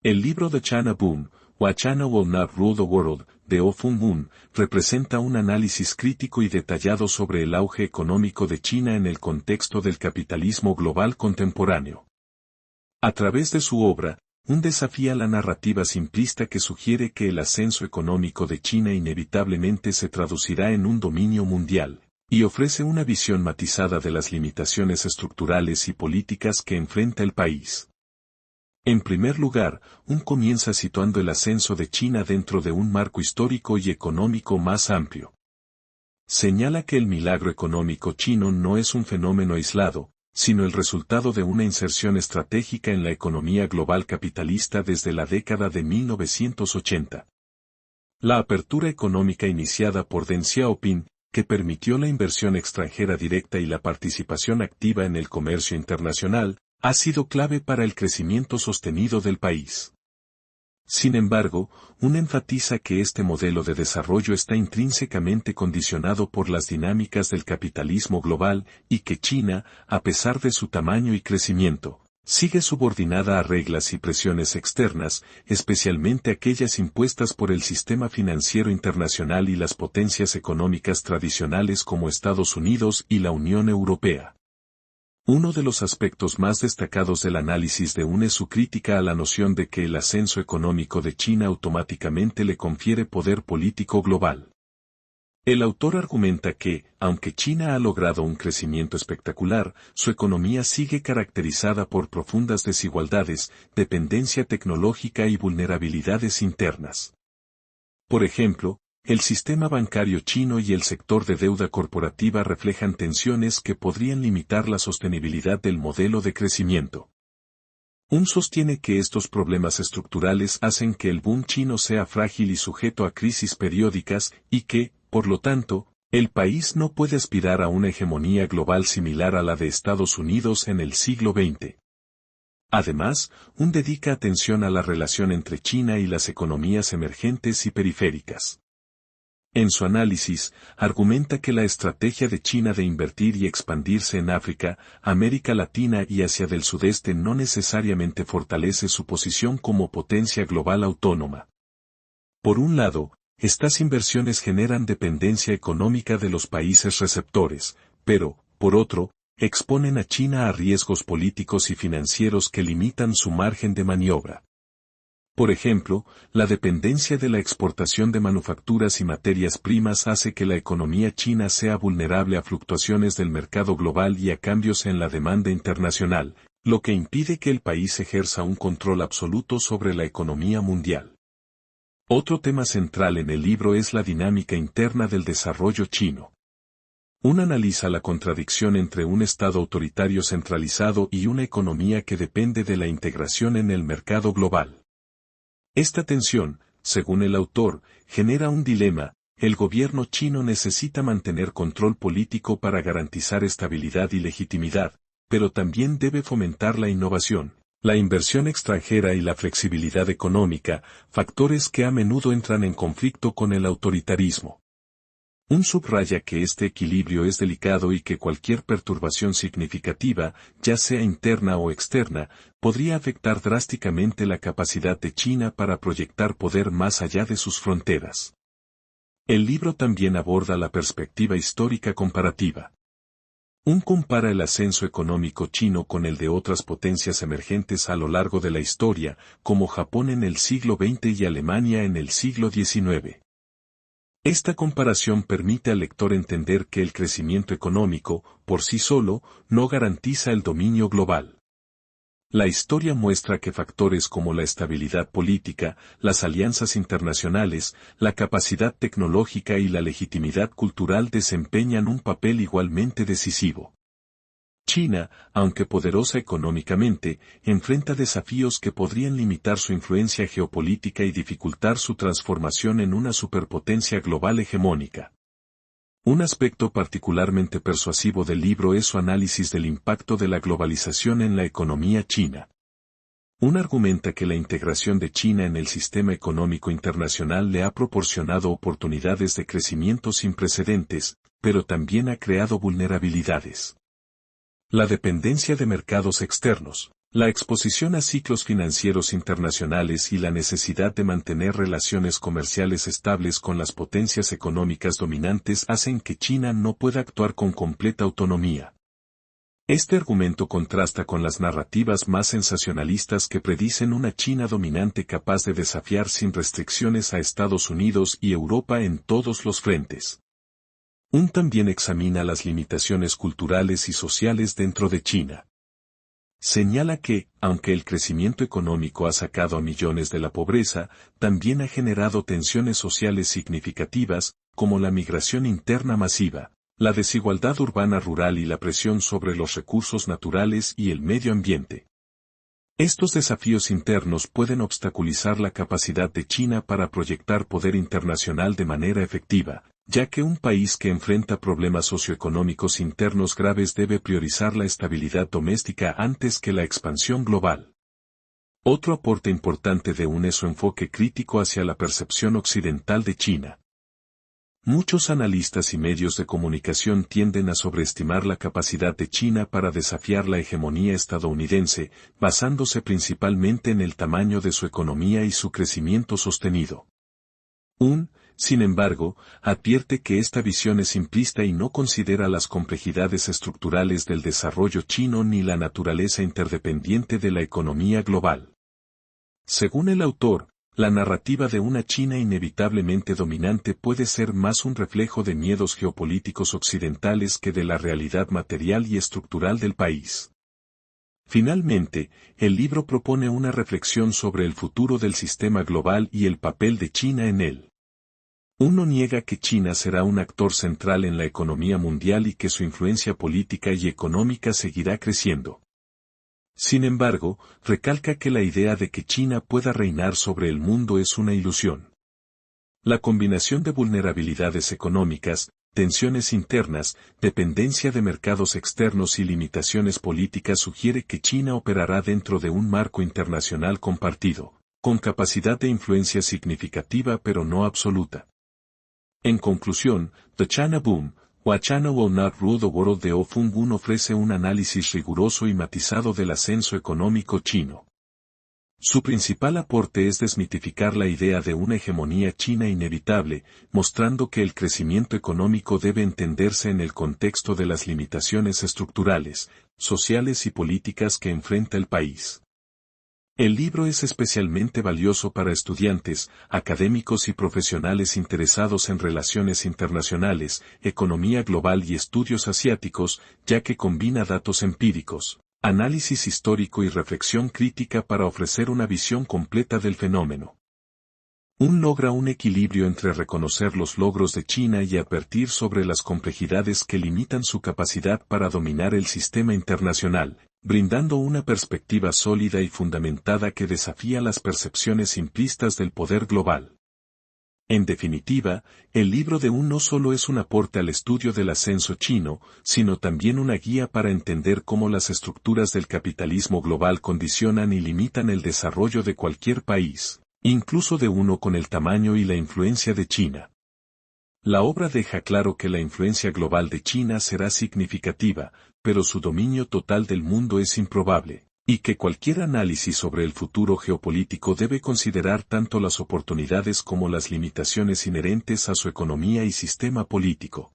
El libro The China Boom, Why China Will Not Rule the World, de Oh-Fung Moon, representa un análisis crítico y detallado sobre el auge económico de China en el contexto del capitalismo global contemporáneo. A través de su obra, desafía la narrativa simplista que sugiere que el ascenso económico de China inevitablemente se traducirá en un dominio mundial, y ofrece una visión matizada de las limitaciones estructurales y políticas que enfrenta el país. En primer lugar, comienza situando el ascenso de China dentro de un marco histórico y económico más amplio. Señala que el milagro económico chino no es un fenómeno aislado, sino el resultado de una inserción estratégica en la economía global capitalista desde la década de 1980. La apertura económica iniciada por Deng Xiaoping, que permitió la inversión extranjera directa y la participación activa en el comercio internacional, ha sido clave para el crecimiento sostenido del país. Sin embargo, enfatiza que este modelo de desarrollo está intrínsecamente condicionado por las dinámicas del capitalismo global y que China, a pesar de su tamaño y crecimiento, sigue subordinada a reglas y presiones externas, especialmente aquellas impuestas por el sistema financiero internacional y las potencias económicas tradicionales como Estados Unidos y la Unión Europea. Uno de los aspectos más destacados del análisis de es su crítica a la noción de que el ascenso económico de China automáticamente le confiere poder político global. El autor argumenta que, aunque China ha logrado un crecimiento espectacular, su economía sigue caracterizada por profundas desigualdades, dependencia tecnológica y vulnerabilidades internas. Por ejemplo, el sistema bancario chino y el sector de deuda corporativa reflejan tensiones que podrían limitar la sostenibilidad del modelo de crecimiento. Sostiene que estos problemas estructurales hacen que el boom chino sea frágil y sujeto a crisis periódicas y que, por lo tanto, el país no puede aspirar a una hegemonía global similar a la de Estados Unidos en el siglo XX. Además, dedica atención a la relación entre China y las economías emergentes y periféricas. En su análisis, argumenta que la estrategia de China de invertir y expandirse en África, América Latina y Asia del Sudeste no necesariamente fortalece su posición como potencia global autónoma. Por un lado, estas inversiones generan dependencia económica de los países receptores, pero, por otro, exponen a China a riesgos políticos y financieros que limitan su margen de maniobra. Por ejemplo, la dependencia de la exportación de manufacturas y materias primas hace que la economía china sea vulnerable a fluctuaciones del mercado global y a cambios en la demanda internacional, lo que impide que el país ejerza un control absoluto sobre la economía mundial. Otro tema central en el libro es la dinámica interna del desarrollo chino. Analiza la contradicción entre un Estado autoritario centralizado y una economía que depende de la integración en el mercado global. Esta tensión, según el autor, genera un dilema. El gobierno chino necesita mantener control político para garantizar estabilidad y legitimidad, pero también debe fomentar la innovación, la inversión extranjera y la flexibilidad económica, factores que a menudo entran en conflicto con el autoritarismo. Subraya que este equilibrio es delicado y que cualquier perturbación significativa, ya sea interna o externa, podría afectar drásticamente la capacidad de China para proyectar poder más allá de sus fronteras. El libro también aborda la perspectiva histórica comparativa. Compara el ascenso económico chino con el de otras potencias emergentes a lo largo de la historia, como Japón en el siglo XX y Alemania en el siglo XIX. Esta comparación permite al lector entender que el crecimiento económico, por sí solo, no garantiza el dominio global. La historia muestra que factores como la estabilidad política, las alianzas internacionales, la capacidad tecnológica y la legitimidad cultural desempeñan un papel igualmente decisivo. China, aunque poderosa económicamente, enfrenta desafíos que podrían limitar su influencia geopolítica y dificultar su transformación en una superpotencia global hegemónica. Un aspecto particularmente persuasivo del libro es su análisis del impacto de la globalización en la economía china. Argumenta que la integración de China en el sistema económico internacional le ha proporcionado oportunidades de crecimiento sin precedentes, pero también ha creado vulnerabilidades. La dependencia de mercados externos, La exposición a ciclos financieros internacionales y la necesidad de mantener relaciones comerciales estables con las potencias económicas dominantes hacen que China no pueda actuar con completa autonomía. Este argumento contrasta con las narrativas más sensacionalistas que predicen una China dominante capaz de desafiar sin restricciones a Estados Unidos y Europa en todos los frentes. También examina las limitaciones culturales y sociales dentro de China. Señala que, aunque el crecimiento económico ha sacado a millones de la pobreza, también ha generado tensiones sociales significativas, como la migración interna masiva, la desigualdad urbana-rural y la presión sobre los recursos naturales y el medio ambiente. Estos desafíos internos pueden obstaculizar la capacidad de China para proyectar poder internacional de manera efectiva, ya que un país que enfrenta problemas socioeconómicos internos graves debe priorizar la estabilidad doméstica antes que la expansión global. Otro aporte importante de es su enfoque crítico hacia la percepción occidental de China. Muchos analistas y medios de comunicación tienden a sobreestimar la capacidad de China para desafiar la hegemonía estadounidense, basándose principalmente en el tamaño de su economía y su crecimiento sostenido. Sin embargo, advierte que esta visión es simplista y no considera las complejidades estructurales del desarrollo chino ni la naturaleza interdependiente de la economía global. Según el autor, la narrativa de una China inevitablemente dominante puede ser más un reflejo de miedos geopolíticos occidentales que de la realidad material y estructural del país. Finalmente, el libro propone una reflexión sobre el futuro del sistema global y el papel de China en él. No niega que China será un actor central en la economía mundial y que su influencia política y económica seguirá creciendo. Sin embargo, recalca que la idea de que China pueda reinar sobre el mundo es una ilusión. La combinación de vulnerabilidades económicas, tensiones internas, dependencia de mercados externos y limitaciones políticas sugiere que China operará dentro de un marco internacional compartido, con capacidad de influencia significativa pero no absoluta. En conclusión, The China Boom, Why China Will Not Rule the World de Oh-Fung ofrece un análisis riguroso y matizado del ascenso económico chino. Su principal aporte es desmitificar la idea de una hegemonía china inevitable, mostrando que el crecimiento económico debe entenderse en el contexto de las limitaciones estructurales, sociales y políticas que enfrenta el país. El libro es especialmente valioso para estudiantes, académicos y profesionales interesados en relaciones internacionales, economía global y estudios asiáticos, ya que combina datos empíricos, análisis histórico y reflexión crítica para ofrecer una visión completa del fenómeno. Logra un equilibrio entre reconocer los logros de China y advertir sobre las complejidades que limitan su capacidad para dominar el sistema internacional, brindando una perspectiva sólida y fundamentada que desafía las percepciones simplistas del poder global. En definitiva, el libro de no solo es un aporte al estudio del ascenso chino, sino también una guía para entender cómo las estructuras del capitalismo global condicionan y limitan el desarrollo de cualquier país, incluso de uno con el tamaño y la influencia de China. La obra deja claro que la influencia global de China será significativa, pero su dominio total del mundo es improbable, y que cualquier análisis sobre el futuro geopolítico debe considerar tanto las oportunidades como las limitaciones inherentes a su economía y sistema político.